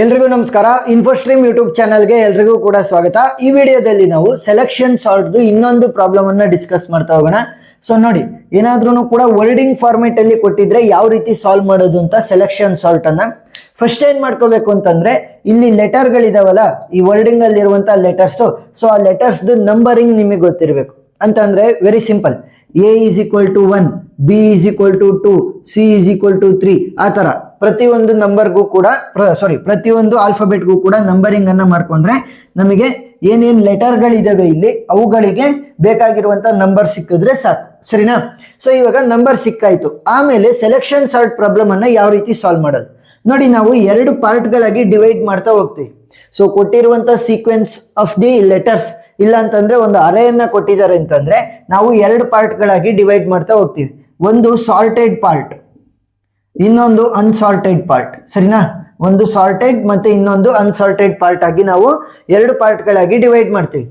ಎಲ್ರಿಗೂ ನಮಸ್ಕಾರ. ಇನ್ಫೋಸ್ಟ್ರೀಮ್ ಯೂಟ್ಯೂಬ್ ಚಾನಲ್ಗೆ ಎಲ್ರಿಗೂ ಕೂಡ ಸ್ವಾಗತ. ಈ ವಿಡಿಯೋದಲ್ಲಿ ನಾವು ಸೆಲೆಕ್ಷನ್ ಸಾರ್ಟ್ದು ಇನ್ನೊಂದು ಪ್ರಾಬ್ಲಮ್ ಅನ್ನ ಡಿಸ್ಕಸ್ ಮಾಡ್ತಾ ಹೋಗೋಣ. ಸೊ ನೋಡಿ, ಏನಾದ್ರೂ ಕೂಡ ವರ್ಡಿಂಗ್ ಫಾರ್ಮೆಟ್ ಅಲ್ಲಿ ಕೊಟ್ಟಿದ್ರೆ ಯಾವ ರೀತಿ ಸಾಲ್ವ್ ಮಾಡೋದು ಅಂತ ಸೆಲೆಕ್ಷನ್ ಸಾರ್ಟ್ ಅನ್ನ ಫಸ್ಟ್ ಏನ್ ಮಾಡ್ಕೋಬೇಕು ಅಂತಂದ್ರೆ, ಇಲ್ಲಿ ಲೆಟರ್ ಗಳಿದಾವಲ್ಲ, ಈ ವರ್ಡಿಂಗ್ ಅಲ್ಲಿ ಇರುವಂತಹ ಲೆಟರ್ಸ್, ಸೊ ಆ ಲೆಟರ್ಸ್ ನಂಬರಿಂಗ್ ನಿಮಗೆ ಗೊತ್ತಿರಬೇಕು. ಅಂತಂದ್ರೆ very simple, A is equal to 1, B is equal to 2, C is equal to 3, ಆ ತರ ಪ್ರತಿಯೊಂದು ನಂಬರ್ಗೂ ಕೂಡ ಪ್ರತಿಯೊಂದು ಆಲ್ಫಾಬೆಟ್ಗೂ ಕೂಡ ನಂಬರಿಂಗ್ ಅನ್ನ ಮಾಡ್ಕೊಂಡ್ರೆ ನಮಗೆ ಏನೇನ್ ಲೆಟರ್ಗಳಿದಾವೆ ಇಲ್ಲಿ ಅವುಗಳಿಗೆ ಬೇಕಾಗಿರುವಂತ ನಂಬರ್ ಸಿಕ್ಕಿದ್ರೆ ಸಾಕು, ಸರಿನಾ? ಸೊ ಇವಾಗ ನಂಬರ್ ಸಿಕ್ಕಾಯ್ತು. ಆಮೇಲೆ ಸೆಲೆಕ್ಷನ್ ಸಾರ್ಟ್ ಪ್ರಾಬ್ಲಮ್ ಅನ್ನ ಯಾವ ರೀತಿ ಸಾಲ್ವ್ ಮಾಡೋದು ನೋಡಿ. ನಾವು ಎರಡು ಪಾರ್ಟ್ಗಳಾಗಿ ಡಿವೈಡ್ ಮಾಡ್ತಾ ಹೋಗ್ತೀವಿ. ಸೊ ಕೊಟ್ಟಿರುವಂತ ಸೀಕ್ವೆನ್ಸ್ ಆಫ್ ದಿ ಲೆಟರ್ಸ್, ಇಲ್ಲ ಅಂತಂದ್ರೆ ಒಂದು ಅರೇಯನ್ನ ಕೊಟ್ಟಿದ್ದಾರೆ ಅಂತಂದ್ರೆ ನಾವು ಎರಡು ಪಾರ್ಟ್ಗಳಾಗಿ ಡಿವೈಡ್ ಮಾಡ್ತಾ ಹೋಗ್ತೀವಿ. ಒಂದು ಸಾರ್ಟೆಡ್ ಪಾರ್ಟ್, ಇನ್ನೊಂದು ಅನ್ಸಾರ್ಟೆಡ್ ಪಾರ್ಟ್, ಸರಿನಾ? ಒಂದು ಸಾರ್ಟೆಡ್ ಮತ್ತೆ ಇನ್ನೊಂದು ಅನ್ಸಾರ್ಟೆಡ್ ಪಾರ್ಟ್ ಆಗಿ ನಾವು ಎರಡು ಪಾರ್ಟ್ಗಳಾಗಿ ಡಿವೈಡ್ ಮಾಡ್ತೀವಿ.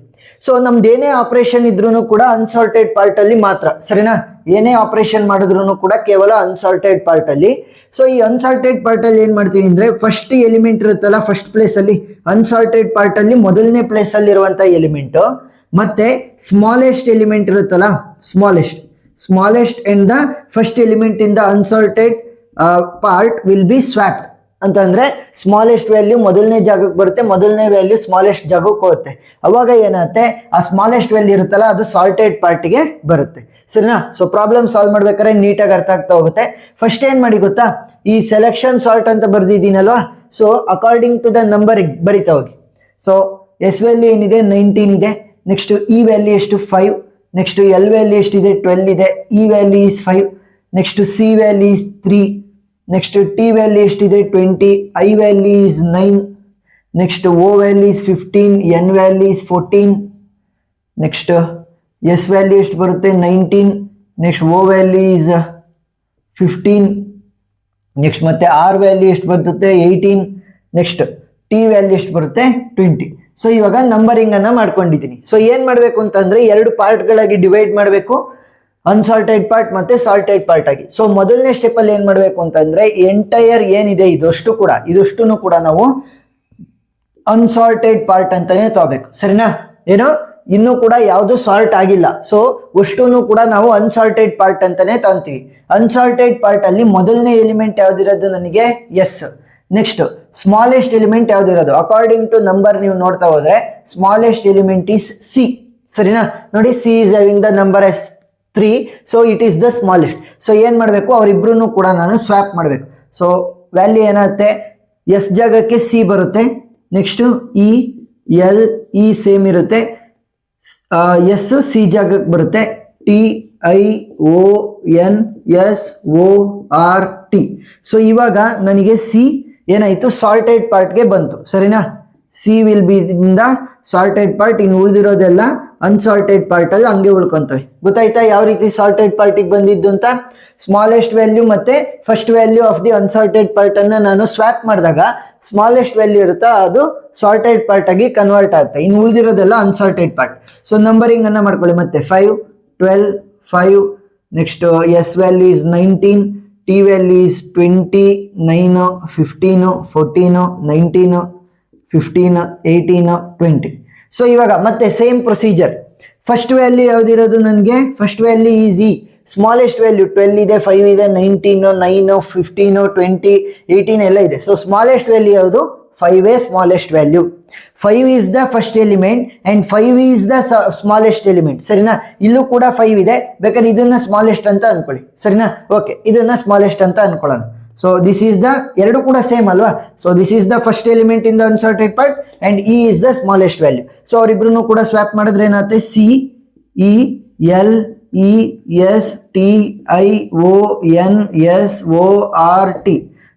ಸೊ ನಮ್ದು ಏನೇ ಆಪರೇಷನ್ ಇದ್ರೂ ಕೂಡ ಅನ್ಸಾರ್ಟೆಡ್ ಪಾರ್ಟ್ ಅಲ್ಲಿ ಮಾತ್ರ, ಸರಿನಾ? ಏನೇ ಆಪರೇಷನ್ ಮಾಡಿದ್ರು ಕೂಡ ಕೇವಲ ಅನ್ಸಾರ್ಟೆಡ್ ಪಾರ್ಟ್ ಅಲ್ಲಿ. ಸೊ ಈ ಅನ್ಸಾರ್ಟೆಡ್ ಪಾರ್ಟ್ ಅಲ್ಲಿ ಏನ್ ಮಾಡ್ತೀವಿ ಅಂದ್ರೆ, ಫಸ್ಟ್ ಎಲಿಮೆಂಟ್ ಇರುತ್ತಲ್ಲ ಫಸ್ಟ್ ಪ್ಲೇಸ್ ಅಲ್ಲಿ, ಅನ್ಸಾರ್ಟೆಡ್ ಪಾರ್ಟ್ ಅಲ್ಲಿ ಮೊದಲನೇ ಪ್ಲೇಸ್ ಅಲ್ಲಿ ಇರುವಂತ ಎಲಿಮೆಂಟ್ ಮತ್ತೆ ಸ್ಮಾಲೆಸ್ಟ್ ಎಲಿಮೆಂಟ್ ಇರುತ್ತಲ್ಲ, smallest and the first element in the unsorted part will be swap. ಅಂತಂದ್ರೆ ಸ್ಮಾಲೆಸ್ಟ್ ವ್ಯಾಲ್ಯೂ ಮೊದಲನೇ ಜಾಗಕ್ಕೆ ಬರುತ್ತೆ, ಮೊದಲನೇ ವ್ಯಾಲ್ಯೂ ಸ್ಮಾಲೆಸ್ಟ್ ಜಾಗಕ್ಕೆ ಹೋಗುತ್ತೆ. ಅವಾಗ ಏನಾಗುತ್ತೆ, ಆ ಸ್ಮಾಲೆಸ್ಟ್ ವ್ಯಾಲ್ಯೂ ಇರುತ್ತಲ್ಲ ಅದು ಸಾರ್ಟೆಡ್ ಪಾರ್ಟ್ಗೆ ಬರುತ್ತೆ, ಸರಿನಾ? ಸೊ ಪ್ರಾಬ್ಲಮ್ ಸಾಲ್ವ್ ಮಾಡ್ಬೇಕಾದ್ರೆ ನೀಟಾಗಿ ಅರ್ಥ ಆಗ್ತಾ ಹೋಗುತ್ತೆ. ಫಸ್ಟ್ ಏನ್ ಮಾಡಿ ಗೊತ್ತಾ, ಈ ಸೆಲೆಕ್ಷನ್ ಸಾರ್ಟ್ ಅಂತ ಬರ್ದಿದ್ದೀನಲ್ವಾ, so according to the numbering ಬರಿತಾ ಹೋಗಿ. ಸೊ ಎಸ್ ವ್ಯಾಲ್ಯೂ ಏನಿದೆ 19 ಇದೆ, ನೆಕ್ಸ್ಟ್ ಇ ವ್ಯಾಲ್ಯೂ ಎಷ್ಟು 5, ನೆಕ್ಸ್ಟ್ ಎಲ್ ವ್ಯಾಲ್ಯೂ ಎಷ್ಟಿದೆ 12 ಇದೆ, E value is 5, next C value is 3, next T value ಎಷ್ಟಿದೆ 20, I value is 9, next O value is 15, N value is 14, next S value ಎಷ್ಟು ಬರುತ್ತೆ 19, next O value is 15, next ಮತ್ತೆ R value ಎಷ್ಟು ಬರುತ್ತೆ 18, next T value ಎಷ್ಟು ಬರುತ್ತೆ 20. So ಇವಾಗ numbering ಅನ್ನ ಮಾಡ್ಕೊಂಡಿದ್ದೀನಿ. ಸೊ ಏನ್ ಮಾಡ್ಬೇಕು ಅಂತಂದ್ರೆ, ಎರಡು ಪಾರ್ಟ್ಗಳಾಗಿ ಡಿವೈಡ್ ಮಾಡಬೇಕು, ಅನ್ಸಾರ್ಟೆಡ್ ಪಾರ್ಟ್ ಮತ್ತೆ ಸಾರ್ಟೆಡ್ ಪಾರ್ಟ್ ಆಗಿ. ಸೊ ಮೊದಲನೇ ಸ್ಟೆಪ್ ಅಲ್ಲಿ ಏನ್ ಮಾಡ್ಬೇಕು ಅಂತಂದ್ರೆ, ಎಂಟೈರ್ ಏನಿದೆ ಇದಷ್ಟು ಕೂಡ ನಾವು ಅನ್ಸಾರ್ಟೆಡ್ ಪಾರ್ಟ್ ಅಂತಾನೆ ತಗೋಬೇಕು, ಸರಿನಾ? ಏನೋ ಇನ್ನೂ ಕೂಡ ಯಾವುದು ಸಾರ್ಟ್ ಆಗಿಲ್ಲ, ಸೊ ಅಷ್ಟೂನು ಕೂಡ ನಾವು ಅನ್ಸಾರ್ಟೆಡ್ ಪಾರ್ಟ್ ಅಂತಾನೆ ತಗೊಂತೀವಿ. ಅನ್ಸಾರ್ಟೆಡ್ ಪಾರ್ಟ್ ಅಲ್ಲಿ ಮೊದಲನೇ ಎಲಿಮೆಂಟ್ ಯಾವ್ದಿರೋದು ನನಗೆ ಎಸ್, ನೆಕ್ಸ್ಟ್ ಸ್ಮಾಲೆಸ್ಟ್ ಎಲಿಮೆಂಟ್ ಯಾವ್ದಿರೋದು ಅಕಾರ್ಡಿಂಗ್ ಟು ನಂಬರ್ ನೀವು ನೋಡ್ತಾ ಹೋದ್ರೆ ಸ್ಮಾಲೆಸ್ಟ್ ಎಲಿಮೆಂಟ್ ಈಸ್ ಸಿ, ಸರಿನಾ? ನೋಡಿ, C is having the number as 3, so it is the smallest. So ಏನ್ ಮಾಡಬೇಕು, ಅವರಿಬ್ರು ಕೂಡ ನಾನು ಸ್ವ್ಯಾಪ್ ಮಾಡಬೇಕು. ಸೊ ವ್ಯಾಲ್ಯೂ ಏನಾಗುತ್ತೆ, ಎಸ್ ಜಾಗಕ್ಕೆ ಸಿ ಬರುತ್ತೆ, next E L E same ಇರುತ್ತೆ, ಎಸ್ ಸಿ ಜಾಗಕ್ಕೆ ಬರುತ್ತೆ, T I O N S O R T. So ಇವಾಗ ನನಗೆ ಸಿ ಏನಾಯ್ತು, ಸಾರ್ಟೆಡ್ ಪಾರ್ಟ್ಗೆ ಬಂತು, ಸರಿನಾ? C will be in the sorted part, ಇನ್ನು ಉಳಿದಿರೋದೆಲ್ಲ ಅನ್ಸಾರ್ಟೆಡ್ ಪಾರ್ಟ್ ಅಲ್ಲಿ ಹಂಗೆ ಉಳ್ಕೊಂತವೆ. ಗೊತ್ತಾಯ್ತಾ ಯಾವ ರೀತಿ ಸಾರ್ಟೆಡ್ ಪಾರ್ಟಿಗೆ ಬಂದಿದ್ದು ಅಂತ? ಸ್ಮಾಲೆಸ್ಟ್ ವ್ಯಾಲ್ಯೂ ಮತ್ತೆ first value of the assorted part ಅನ್ನ ನಾನು ಸ್ವ್ಯಾಪ್ ಮಾಡಿದಾಗ ಸ್ಮಾಲೆಸ್ಟ್ ವ್ಯಾಲ್ಯೂ ಇರುತ್ತಾ ಅದು ಸಾರ್ಟೆಡ್ ಪಾರ್ಟ್ ಆಗಿ ಕನ್ವರ್ಟ್ ಆಗುತ್ತೆ, ಇನ್ನು ಉಳಿದಿರೋದೆಲ್ಲ ಅನ್ಸಾರ್ಟೆಡ್ ಪಾರ್ಟ್. ಸೊ ನಂಬರಿಂಗ್ ಅನ್ನ ಮಾಡ್ಕೊಳ್ಳಿ ಮತ್ತೆ 5, 12, 5, next S value is 19, T value is 20, 9, 15, 14, 19, 15, 18, 20. So ಇವಾಗ ಮತ್ತೆ ಸೇಮ್ ಪ್ರೊಸೀಜರ್. ಫಸ್ಟ್ ವ್ಯಾಲ್ಯೂ ಯಾವ್ದಿರೋದು ನನಗೆ, first value is E, smallest value 12 ಇದೆ, 5 ಇದೆ, 19, 9, 15, 20, 18 ಎಲ್ಲ ಇದೆ. ಸೊ ಸ್ಮಾಲೆಸ್ಟ್ ವ್ಯಾಲ್ಯೂ ಯಾವುದು, 5 smallest value. 5 is the first element and 5 is the smallest element, ಸರಿನಾ? ಇಲ್ಲೂ ಕೂಡ 5 ಇದೆ, ಬೇಕಾದ್ರೆ ಇದನ್ನ ಸ್ಮಾಲೆಸ್ಟ್ ಅಂತ ಅನ್ಕೊಳ್ಳಿ, ಸರಿನಾ? ಓಕೆ, ಇದನ್ನ ಸ್ಮಾಲೆಸ್ಟ್ ಅಂತ ಅನ್ಕೊಳ್ಳೋಣ. ಸೊ ದಿಸ್ ಈಸ್ ದ, ಎರಡು ಕೂಡ ಸೇಮ್ ಅಲ್ವಾ? So this is the first element in the unsorted part and E is the smallest value. So ಅವರಿಬ್ರು ಕೂಡ ಸ್ವ್ಯಾಪ್ ಮಾಡಿದ್ರೆ ಏನಾಗುತ್ತೆ, C E L E S T I O N S O R T.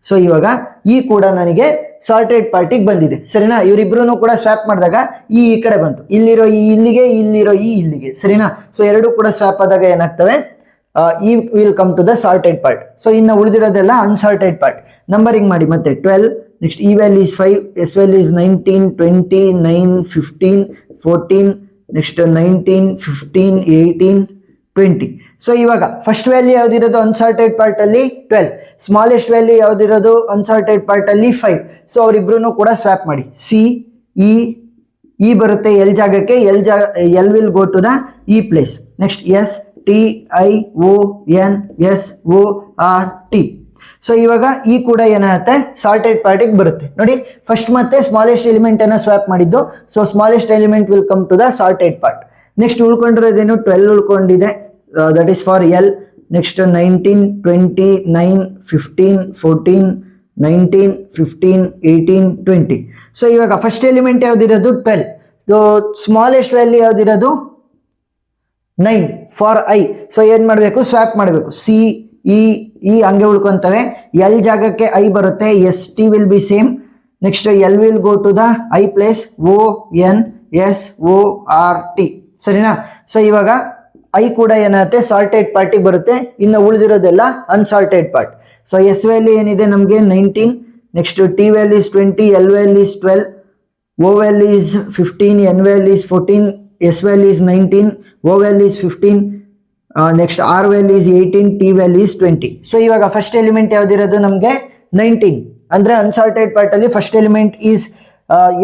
So ಇವಾಗ ಈ ಕೂಡ ನನಗೆ sorted ಪಾರ್ಟಿಗೆ ಬಂದಿದೆ, ಸರಿನಾ? ಇವರಿಬ್ರು ಕೂಡ ಸ್ವ್ಯಾಪ್ ಮಾಡಿದಾಗ ಈ ಕಡೆ ಬಂತು, ಇಲ್ಲಿರೋ ಈ ಇಲ್ಲಿಗೆ, ಇಲ್ಲಿರೋ ಈ ಇಲ್ಲಿಗೆ, ಸರಿನಾ? ಸೊ ಎರಡು ಕೂಡ ಸ್ವ್ಯಾಪ್ ಆದಾಗ ಏನಾಗ್ತವೆ, E will come to the sorted part. So ಇನ್ನು ಉಳಿದಿರೋದೆಲ್ಲ ಅನ್ಸಾರ್ಟೆಡ್ ಪಾರ್ಟ್. ನಂಬರಿಂಗ್ ಮಾಡಿ ಮತ್ತೆ 12, next E value is 5, S value is 19, 20, 9, 15, 14, next 19, 15, 18, 20. So ಇವಾಗ ಫಸ್ಟ್ ವ್ಯಾಲ್ಯೂ ಯಾವ್ದಿರೋದು ಅನ್ಸಾರ್ಟೆಡ್ ಪಾರ್ಟ್ ಅಲ್ಲಿ 12, ಸ್ಮಾಲೆಸ್ಟ್ ವ್ಯಾಲ್ಯೂ ಯಾವ್ದಿರೋದು ಅನ್ಸಾರ್ಟೆಡ್ ಪಾರ್ಟ್ ಅಲ್ಲಿ 5. ಸೊ ಅವರಿಬ್ರು ಕೂಡ ಸ್ವ್ಯಾಪ್ ಮಾಡಿ. ಸಿ ಇ ಬರುತ್ತೆ ಎಲ್ ಜಾಗಕ್ಕೆ, L will go to the E place. Next S T I O N S O R T. So ಇವಾಗ ಈ ಕೂಡ ಏನಾಗುತ್ತೆ ಸಾರ್ಟೆಡ್ ಪಾರ್ಟಿಗೆ ಬರುತ್ತೆ. ನೋಡಿ ಫಸ್ಟ್ ಮತ್ತೆ ಸ್ಮಾಲೆಸ್ಟ್ ಎಲಿಮೆಂಟ್ ಅನ್ನ ಸ್ವ್ಯಾಪ್ ಮಾಡಿದ್ದು. So smallest element will come to the sorted part. Next ಉಳ್ಕೊಂಡಿರೋದೇನು 12 ಉಳ್ಕೊಂಡಿದೆ, that is for L. Next 19 20 9 15 14 19 15 18 20. So ಇವಾಗ ಫಸ್ಟ್ ಎಲಿಮೆಂಟ್ ಯಾವ್ದಿರೋದು 12. ಸೊ ಸ್ಮಾಲೆಸ್ಟ್ ವ್ಯಾಲ್ಯೂ ಯಾವ್ದಿರೋದು 9 ಫಾರ್ ಐ. ಸೊ ಏನ್ ಮಾಡಬೇಕು, ಸ್ವ್ಯಾಪ್ ಮಾಡಬೇಕು. ಸಿ ಇ ಹಂಗೆ ಉಳ್ಕೊಂತವೆ, ಎಲ್ ಜಾಗಕ್ಕೆ ಐ ಬರುತ್ತೆ, S T will be same. Next L will go to the I place, O N S O R T. ಸರಿನಾ? ಸೊ ಇವಾಗ ಐ ಕೂಡ ಏನಾಗುತ್ತೆ ಸಾರ್ಟೆಡ್ ಪಾರ್ಟಿಗೆ ಬರುತ್ತೆ. ಇನ್ನು ಉಳಿದಿರೋದೆಲ್ಲ unsorted part. So S value ಏನಿದೆ ನಮಗೆ 19, next T value is 20, L value is 12, O value is 15, N value is 14, S value is 19, O value is 15, next R value is 18, T value is 20. So ಇವಾಗ first element ಯಾವ್ದಿರೋದು ನಮಗೆ 19, ಅಂದ್ರೆ unsorted part ಅಲ್ಲಿ first element is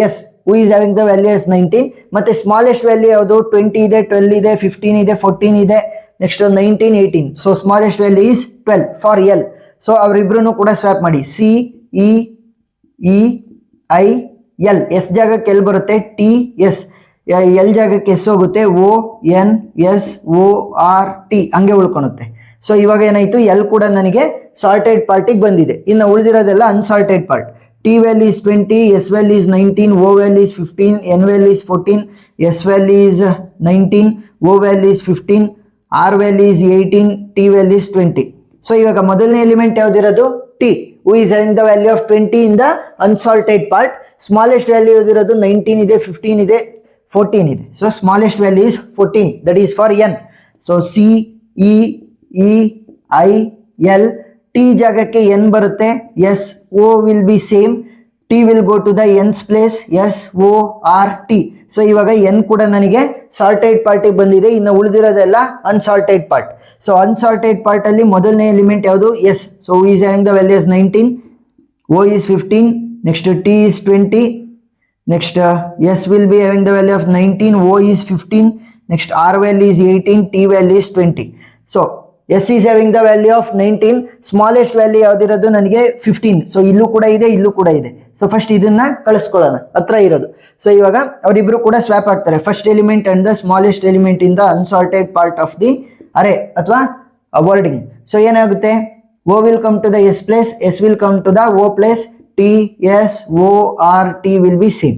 S who is having the value is 19. ಮತ್ತೆ smallest value ಯಾವುದು 20 ಇದೆ, 12 ಇದೆ, 15 ಇದೆ, 14 ಇದೆ, next 19 18. So smallest value is 12 for L. So ಅವರಿಬ್ರು ಕೂಡ ಸ್ವ್ಯಾಪ್ ಮಾಡಿ. C E I L, S ಜಾಗಕ್ಕೆ ಎಲ್ ಬರುತ್ತೆ, ಟಿ ಎಸ್, ಎಲ್ ಜಾಗಕ್ಕೆ ಎಸ್ ಹೋಗುತ್ತೆ, O N S O R T ಹಂಗೆ ಉಳ್ಕೊಳುತ್ತೆ. ಸೊ ಇವಾಗ ಏನಾಯ್ತು, ಎಲ್ ಕೂಡ ನನಗೆ ಸಾರ್ಟೆಡ್ ಪಾರ್ಟಿಗೆ ಬಂದಿದೆ. ಇನ್ನು ಉಳಿದಿರೋದೆಲ್ಲ unsorted part. T value is 20, S value is 19, O value is 15, N value is 14, S value is 19, O value is 15, R value is 18, T value is 20. So ಇವಾಗ ಮೊದಲನೇ ಎಲಿಮೆಂಟ್ ಯಾವ್ದಿರೋದು T, who is having the value of 20 in the unsorted part. Smallest value ಯಾವ್ದಿರೋದು 19 ಇದೆ, 15 ಇದೆ, 14 ಇದೆ. So smallest value is 14, that is for N. So C E I L, T ಜಾಗಕ್ಕೆ N ಬರುತ್ತೆ, S O will be same, T will go to the N's place, S O R T. So ಇವಾಗ N ಕೂಡ ನನಗೆ sorted ಪಾರ್ಟಿಗೆ ಬಂದಿದೆ. ಇನ್ನು ಉಳಿದಿರೋದೆಲ್ಲ unsorted part. So unsorted part ಅಲ್ಲಿ ಮೊದಲನೇ ಎಲಿಮೆಂಟ್ ಯಾವುದು S. So is having the value is 19, O is 15, next T is 20, next S will be having the value of 19, O is 15, next R value is 18, T value is 20. So S is having the value of 19, smallest value ಯಾವ್ದಿರೋದು ನನಗೆ 15. So ಇಲ್ಲೂ ಕೂಡ ಇದೆ, ಇಲ್ಲೂ ಕೂಡ ಇದೆ. So first ಇದನ್ನ ಕಳಿಸ್ಕೊಳ್ಳೋಣ, ಹತ್ರ ಇರೋದು. ಸೊ ಇವಾಗ ಅವರಿಬ್ರು ಕೂಡ ಸ್ವ್ಯಾಪ್ ಆಗ್ತಾರೆ. First element and the smallest element in the unsorted part of the array ಅಥವಾ ವರ್ಡಿಂಗ್. ಸೊ ಏನಾಗುತ್ತೆ, O will come to the S place, S will come to the O place, T S O R T will be same.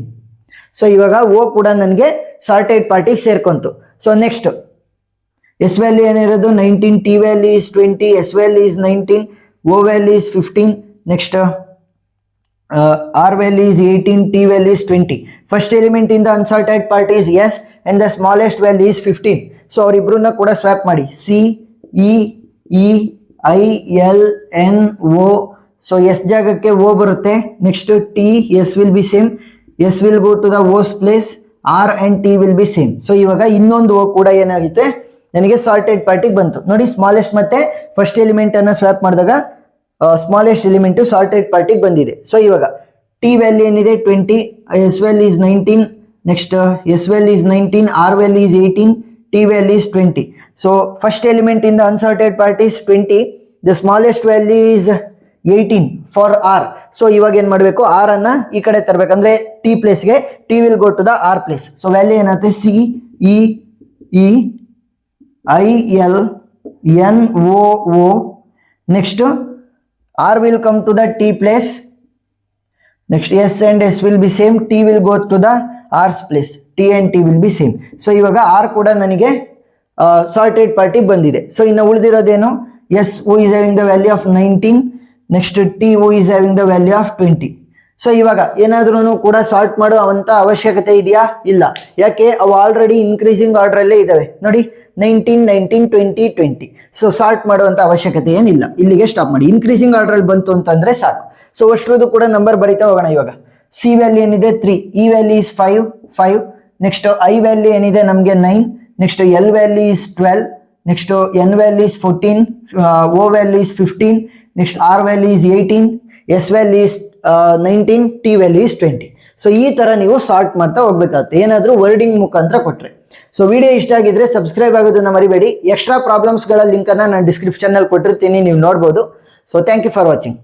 So ಇವಾಗ O ಕೂಡ ನನಗೆ sorted ಪಾರ್ಟಿಗೆ ಸೇರ್ಕೊಂತು. So next S value ಏನಿರೋದು 19, T value is 20, S value is 19, O value is 15, next R value is 18, T value is 20. First element in the unsorted part is S and the smallest value is 15. So ಅವರಿಬ್ರನ್ನ ಕೂಡ swap ಮಾಡಿ. C E I L N O. So S ಜಾಗಕ್ಕೆ O ಬರುತ್ತೆ, next T S will be same, S will go to the O's place, R and T will be same. So ಇವಾಗ ಇನ್ನೊಂದು ಓ ಕೂಡ ಏನಾಗುತ್ತೆ ನನಗೆ ಸಾರ್ಟೆಡ್ ಪಾರ್ಟಿಗೆ ಬಂತು. ನೋಡಿ ಸ್ಮಾಲೆಸ್ಟ್ ಮತ್ತೆ ಫಸ್ಟ್ ಎಲಿಮೆಂಟ್ ಅನ್ನ ಸ್ವ್ಯಾಪ್ ಮಾಡಿದಾಗ ಸ್ಮಾಲೆಸ್ಟ್ ಎಲಿಮೆಂಟ್ ಸಾರ್ಟೆಡ್ ಪಾರ್ಟಿಗೆ ಬಂದಿದೆ. ಸೊ ಇವಾಗ ಟಿ ವ್ಯಾಲ್ಯೂ ಏನಿದೆ 20, S value is 19, next S value is 19, R value is 18, T value is 20. So first element in the unsorted part is 20, the smallest value is 18 for R. So ಇವಾಗ ಏನ್ ಮಾಡಬೇಕು, R ಅನ್ನ ಈ ಕಡೆ ತರಬೇಕಂದ್ರೆ T ಪ್ಲೇಸ್ಗೆ, T will go to the R place. So value ಏನಾಗುತ್ತೆ, C E I L N O. Next R will come to the T place, next S and S will be same, T will go to the R's place, T and T will be same. So ಇವಾಗ R ಕೂಡ ನನಗೆ sorted ಪಾರ್ಟಿಗೆ ಬಂದಿದೆ. So ಇನ್ನು ಉಳಿದಿರೋದೇನು, S who is having the value of 19, next T who is having the value of 20. So ಇವಾಗ ಏನಾದ್ರೂ ಕೂಡ ಸಾರ್ಟ್ ಮಾಡುವಂತ ಅವಶ್ಯಕತೆ ಇದೆಯಾ? ಇಲ್ಲ. ಯಾಕೆ, ಅವು ಆಲ್ರೆಡಿ ಇನ್ಕ್ರೀಸಿಂಗ್ ಆರ್ಡರ್ ಅಲ್ಲೇ ಇದಾವೆ. ನೋಡಿ 19 19 20 20. ಸೊ ಸಾರ್ಟ್ ಮಾಡುವಂತ ಅವಶ್ಯಕತೆ ಏನಿಲ್ಲ. ಇಲ್ಲಿಗೆ ಸ್ಟಾಪ್ ಮಾಡಿ. ಇನ್ಕ್ರೀಸಿಂಗ್ ಆರ್ಡರ್ ಅಲ್ಲಿ ಬಂತು ಅಂತಂದ್ರೆ ಸಾಕು. ಸೊ ಅಷ್ಟರದ್ದು ಕೂಡ ನಂಬರ್ ಬರಿತಾ ಹೋಗೋಣ. ಇವಾಗ ಸಿ ವ್ಯಾಲ್ಯೂ ಏನಿದೆ 3, E value is 5, next I value ಏನಿದೆ ನಮಗೆ 9, next L value is 12, next N value is 14, O value is 15, next R value is 18, S value is 19, T value is 20. So ಈ ತರ ನೀವು sort ಮಾಡ್ತಾ ಹೋಗ್ಬೇಕಾಗುತ್ತೆ ಏನಾದ್ರೂ wording ಮುಖಾಂತರ ಕೊಟ್ರೆ. ಸೊ ವಿಡಿಯೋ ಇಷ್ಟ ಆಗಿದ್ರೆ ಸಬ್ಸ್ಕ್ರೈಬ್ ಆಗೋದನ್ನ ಮರಿಬೇಡಿ. ಎಕ್ಸ್ಟ್ರಾ ಪ್ರಾಬ್ಲಮ್ಸ್ಗಳ ಲಿಂಕ್ ಅನ್ನ ನಾನು ಡಿಸ್ಕ್ರಿಪ್ಷನ್ ನಲ್ಲಿ ಕೊಟ್ಟಿರ್ತೀನಿ, ನೀವು ನೋಡ್ಬೋದು. So thank you for watching.